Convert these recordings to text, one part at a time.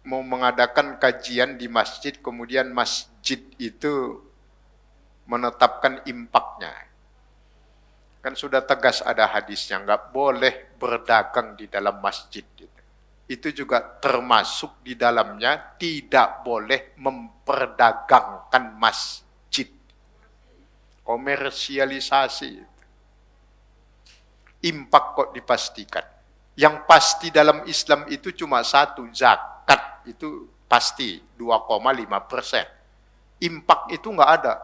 mau mengadakan kajian di masjid, kemudian masjid itu menetapkan impaknya. Kan sudah tegas ada hadisnya, nggak boleh berdagang di dalam masjid. Itu juga termasuk di dalamnya tidak boleh memperdagangkan masjid. Komersialisasi. Impak kok dipastikan. Yang pasti dalam Islam itu cuma satu, zakat itu pasti 2,5%. Impak itu nggak ada.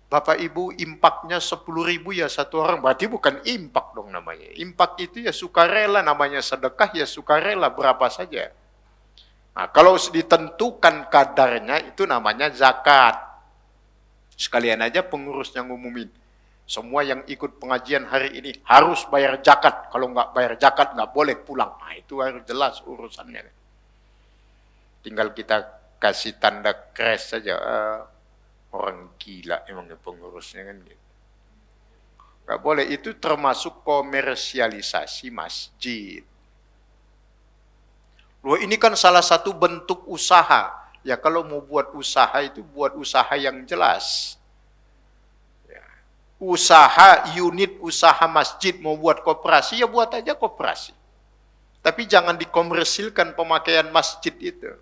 Bapak Ibu impaknya 10.000 ya satu orang, berarti bukan impak dong namanya. Impak itu ya sukarela, namanya sedekah ya sukarela berapa saja. Nah, kalau ditentukan kadarnya itu namanya zakat. Sekalian aja pengurusnya ngumumin. Semua yang ikut pengajian hari ini harus bayar zakat. Kalau nggak bayar zakat nggak boleh pulang. Nah, itu harus jelas urusannya. Tinggal kita kasih tanda crash saja. Orang gila emangnya pengurusnya kan gitu. Nggak boleh, itu termasuk komersialisasi masjid. Loh, ini kan salah satu bentuk usaha. Ya kalau mau buat usaha itu buat usaha yang jelas. Ya. Usaha, unit usaha masjid mau buat koperasi, ya buat aja koperasi. Tapi jangan dikomersilkan pemakaian masjid itu.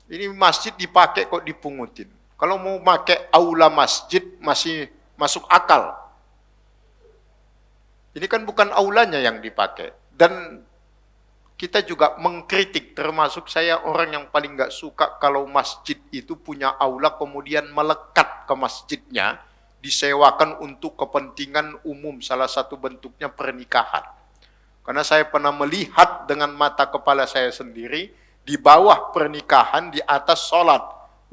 Ini masjid dipakai kok dipungutin. Kalau mau pakai aula masjid masih masuk akal. Ini kan bukan aulanya yang dipakai. Dan kita juga mengkritik, termasuk saya orang yang paling nggak suka kalau masjid itu punya aula kemudian melekat ke masjidnya, disewakan untuk kepentingan umum, salah satu bentuknya pernikahan. Karena saya pernah melihat dengan mata kepala saya sendiri, di bawah pernikahan, di atas sholat.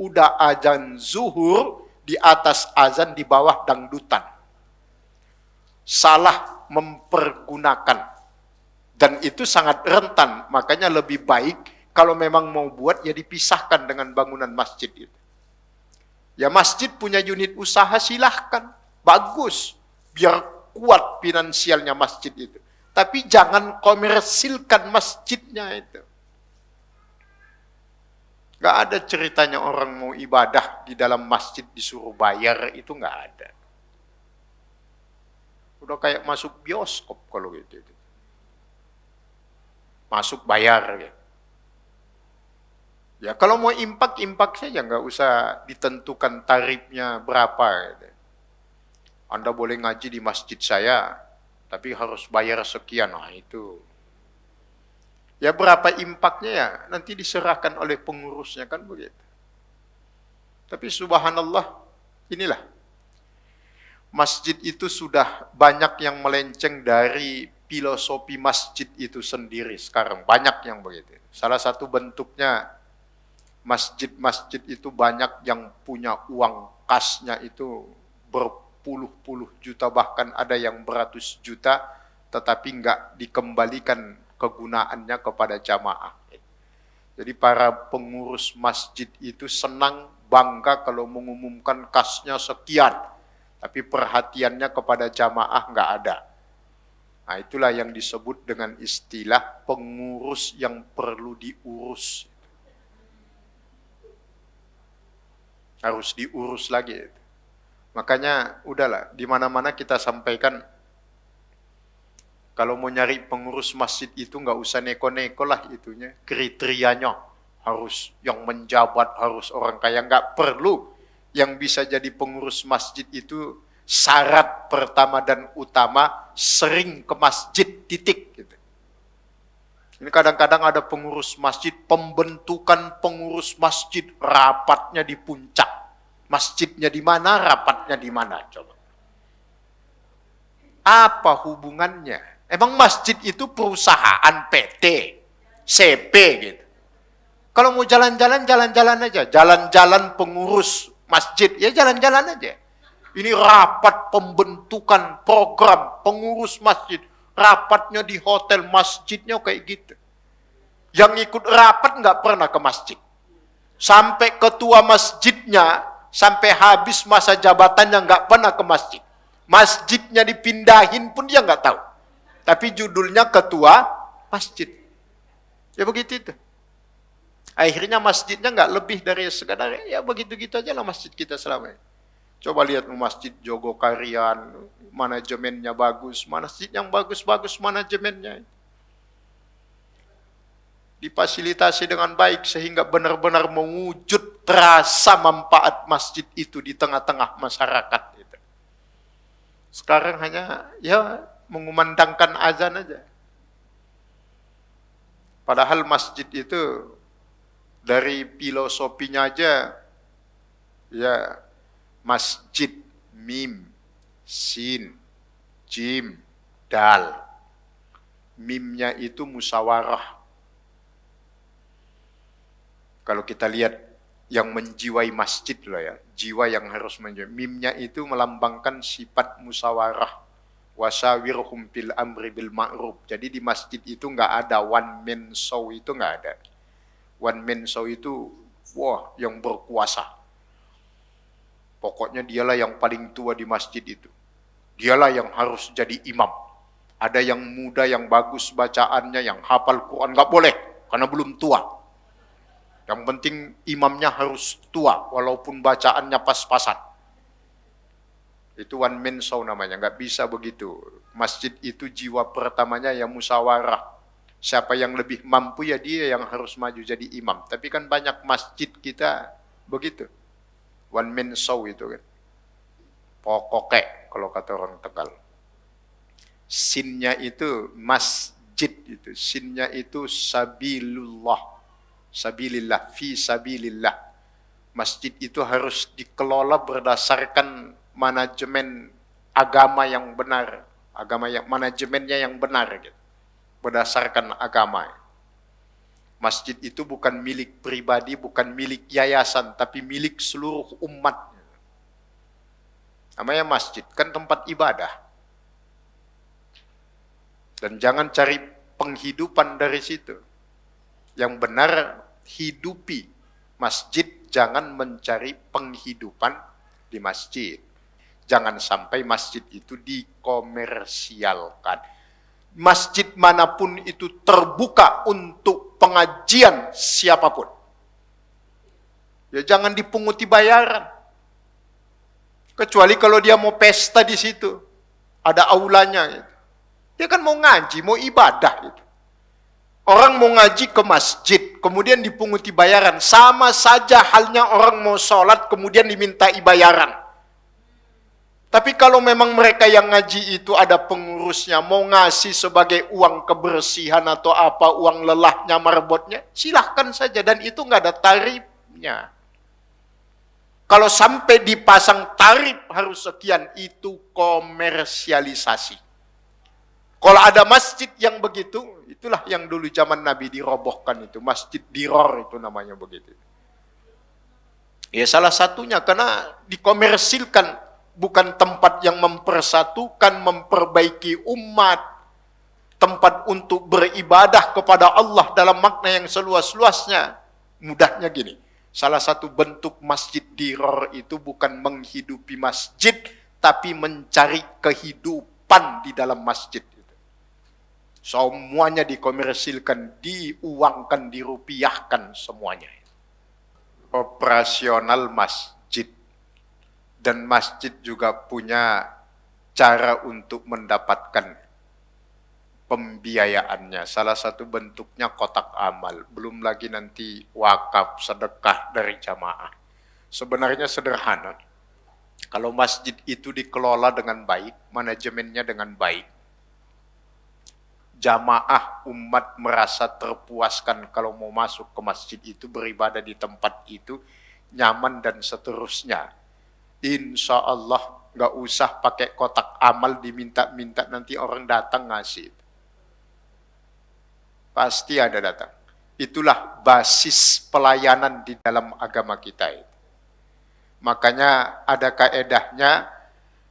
Udah azan zuhur, di atas azan, di bawah dangdutan. Salah mempergunakan. Dan itu sangat rentan. Makanya lebih baik, kalau memang mau buat, ya dipisahkan dengan bangunan masjid itu. Ya masjid punya unit usaha, silahkan. Bagus. Biar kuat finansialnya masjid itu. Tapi jangan komersilkan masjidnya itu. Gak ada ceritanya orang mau ibadah di dalam masjid disuruh bayar, itu gak ada. Udah kayak masuk bioskop kalau gitu. Masuk bayar. Ya kalau mau impak saja, gak usah ditentukan tarifnya berapa. Gitu. Anda boleh ngaji di masjid saya, tapi harus bayar sekian. Nah itu. Ya berapa impaknya ya nanti diserahkan oleh pengurusnya kan begitu. Tapi subhanallah, inilah. Masjid itu sudah banyak yang melenceng dari filosofi masjid itu sendiri sekarang. Banyak yang begitu. Salah satu bentuknya masjid-masjid itu banyak yang punya uang kasnya itu berpuluh-puluh juta, bahkan ada yang beratus juta, tetapi nggak dikembalikan kegunaannya kepada jamaah. Jadi para pengurus masjid itu senang, bangga kalau mengumumkan kasnya sekian, tapi perhatiannya kepada jamaah nggak ada. Nah itulah yang disebut dengan istilah pengurus yang perlu diurus. Harus diurus lagi. Makanya udahlah, di mana-mana kita sampaikan, kalau mau nyari pengurus masjid itu nggak usah neko-neko lah itunya. Kriterianya harus yang menjabat, harus orang kaya. Nggak perlu. Yang bisa jadi pengurus masjid itu syarat pertama dan utama sering ke masjid, titik. Gitu. Ini kadang-kadang ada pengurus masjid, pembentukan pengurus masjid, rapatnya di puncak. Masjidnya di mana, rapatnya di mana, coba. Apa hubungannya? Emang masjid itu perusahaan PT, CP gitu. Kalau mau jalan-jalan, jalan-jalan aja. Jalan-jalan pengurus masjid, ya jalan-jalan aja. Ini rapat pembentukan program pengurus masjid. Rapatnya di hotel, masjidnya kayak gitu. Yang ikut rapat nggak pernah ke masjid. Sampai ketua masjidnya, sampai habis masa jabatannya nggak pernah ke masjid. Masjidnya dipindahin pun dia nggak tahu. Tapi judulnya ketua masjid. Ya begitu itu. Akhirnya masjidnya nggak lebih dari sekadar ya begitu-gitu aja lah masjid kita selama ini. Coba lihat masjid Jogokarian, manajemennya bagus, masjid yang bagus-bagus manajemennya. Difasilitasi dengan baik sehingga benar-benar mewujud terasa manfaat masjid itu di tengah-tengah masyarakat. Sekarang hanya ya mengumandangkan azan aja. Padahal masjid itu dari filosofinya aja ya masjid, mim, sin, jim, dal. Mimnya itu musyawarah. Kalau kita lihat yang menjiwai masjid loh ya, jiwa yang harus menjiwai. Mimnya itu melambangkan sifat musyawarah. Wasawirhum fil amri bil ma'ruf. Jadi di masjid itu nggak ada one man show, itu nggak ada. One man show itu wah yang berkuasa. Pokoknya dialah yang paling tua di masjid itu. Dialah yang harus jadi imam. Ada yang muda, yang bagus bacaannya, yang hafal Quran, nggak boleh karena belum tua. Yang penting imamnya harus tua, walaupun bacaannya pas-pasan. Itu one man show namanya, nggak bisa begitu. Masjid itu jiwa pertamanya ya musyawarah. Siapa yang lebih mampu ya dia yang harus maju jadi imam. Tapi kan banyak masjid kita begitu. One man show itu kan. Pokoknya kalau kata orang Tegal. Sinnya itu masjid itu. Sinnya itu sabilullah. Sabilillah, fi sabilillah. Masjid itu harus dikelola berdasarkan manajemen agama yang benar, manajemennya yang benar gitu. Berdasarkan agama. Masjid itu bukan milik pribadi, bukan milik yayasan, tapi milik seluruh umat. Namanya masjid, kan tempat ibadah. Dan jangan cari penghidupan dari situ. Yang benar hidupi masjid, jangan mencari penghidupan di masjid. Jangan sampai masjid itu dikomersialkan. Masjid manapun itu terbuka untuk pengajian siapapun. Ya jangan dipunguti bayaran. Kecuali kalau dia mau pesta di situ, ada aulanya gitu. Dia kan mau ngaji, mau ibadah gitu. Orang mau ngaji ke masjid, kemudian dipunguti bayaran. Sama saja halnya orang mau sholat, kemudian diminta bayaran. Tapi kalau memang mereka yang ngaji itu ada pengurusnya, mau ngasih sebagai uang kebersihan atau apa, uang lelahnya, marbotnya, silahkan saja. Dan itu nggak ada tarifnya. Kalau sampai dipasang tarif harus sekian, itu komersialisasi. Kalau ada masjid yang begitu, itulah yang dulu zaman Nabi dirobohkan itu. Masjid Diror itu namanya begitu. Ya salah satunya karena dikomersilkan. Bukan tempat yang mempersatukan, memperbaiki umat. Tempat untuk beribadah kepada Allah dalam makna yang seluas-luasnya. Mudahnya gini, salah satu bentuk masjid Diror itu bukan menghidupi masjid, tapi mencari kehidupan di dalam masjid. Semuanya dikomersilkan, diuangkan, dirupiahkan semuanya. Operasional masjid. Dan masjid juga punya cara untuk mendapatkan pembiayaannya. Salah satu bentuknya kotak amal. Belum lagi nanti wakaf, sedekah dari jamaah. Sebenarnya sederhana. Kalau masjid itu dikelola dengan baik, manajemennya dengan baik, jamaah umat merasa terpuaskan kalau mau masuk ke masjid itu, beribadah di tempat itu, nyaman dan seterusnya. Insya Allah nggak usah pakai kotak amal diminta-minta nanti orang datang ngasih. Pasti ada datang. Itulah basis pelayanan di dalam agama kita itu. Makanya ada kaedahnya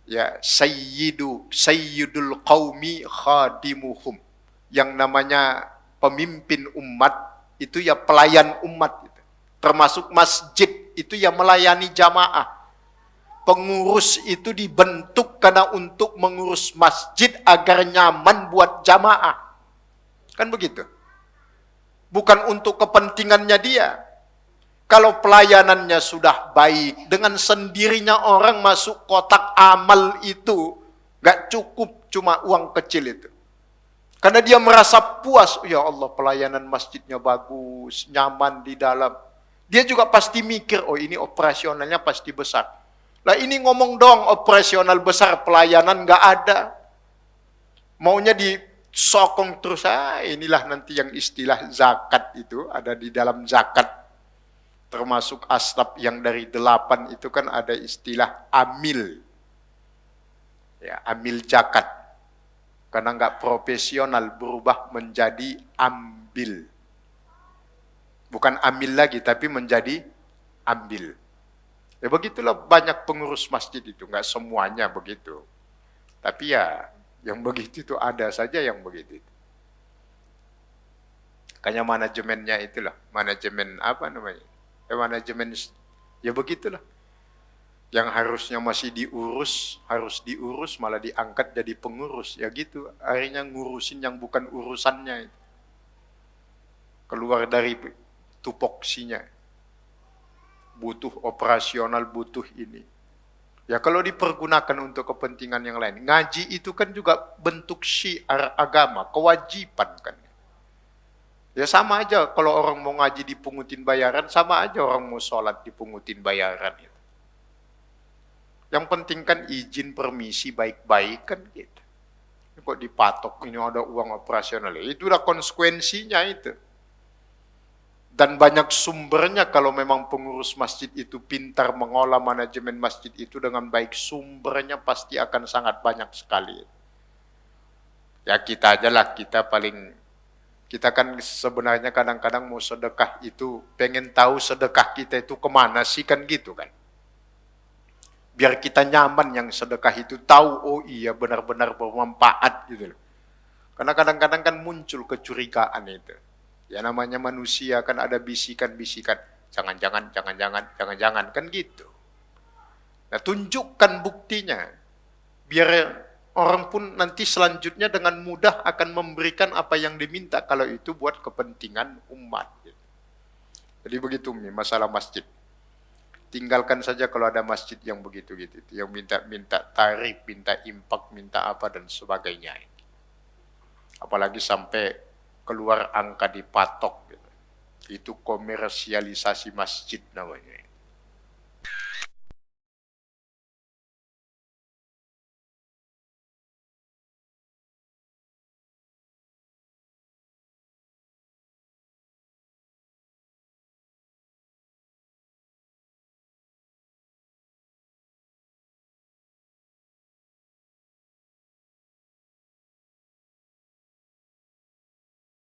ya sayyidul qaumi khadimuhum. Yang namanya pemimpin umat itu ya pelayan umat gitu. Termasuk masjid itu ya melayani jamaah. Pengurus itu dibentuk karena untuk mengurus masjid agar nyaman buat jamaah. Kan begitu. bukan untuk kepentingannya dia. Kalau pelayanannya sudah baik, dengan sendirinya orang masuk kotak amal itu, gak cukup cuma uang kecil itu. Karena dia merasa puas, ya Allah pelayanan masjidnya bagus, nyaman di dalam. Dia juga pasti mikir, oh ini operasionalnya pasti besar. Lah ini ngomong dong operasional besar, pelayanan gak ada. Maunya disokong terus, inilah nanti yang istilah zakat itu, ada di dalam zakat. Termasuk asnaf yang dari 8 itu kan ada istilah amil. Ya, amil zakat. Karena nggak profesional berubah menjadi ambil. Bukan ambil lagi, tapi menjadi ambil. Ya begitulah banyak pengurus masjid itu, nggak semuanya begitu. Tapi ya, yang begitu itu ada saja yang begitu. Kayaknya manajemennya itulah, manajemen apa namanya? Ya manajemen, ya begitulah. Yang harusnya masih harus diurus, malah diangkat jadi pengurus. Ya gitu, akhirnya ngurusin yang bukan urusannya. Keluar dari tupoksinya. Butuh operasional, butuh ini. Ya kalau dipergunakan untuk kepentingan yang lain. Ngaji itu kan juga bentuk syiar agama, kewajiban kan. Ya sama aja kalau orang mau ngaji dipungutin bayaran, sama aja orang mau sholat dipungutin bayaran. Yang penting kan izin permisi baik-baik kan gitu. Kok dipatok ini ada uang operasional. Itu udah konsekuensinya itu. Dan banyak sumbernya kalau memang pengurus masjid itu pintar mengolah manajemen masjid itu dengan baik. Sumbernya pasti akan sangat banyak sekali. Ya kita aja lah, kita kan sebenarnya kadang-kadang mau sedekah itu, pengen tahu sedekah kita itu kemana sih kan gitu kan. Biar kita nyaman yang sedekah itu, tahu oh iya benar-benar bermanfaat gitu loh. Karena kadang-kadang kan muncul kecurigaan itu. Ya namanya manusia kan ada bisikan-bisikan, jangan-jangan kan gitu. Nah tunjukkan buktinya, biar orang pun nanti selanjutnya dengan mudah akan memberikan apa yang diminta kalau itu buat kepentingan umat. Jadi begitu masalah masjid. Tinggalkan saja kalau ada masjid yang begitu-gitu, yang minta tarif, minta impak, minta apa dan sebagainya. Apalagi sampai keluar angka dipatok. Itu komersialisasi masjid namanya.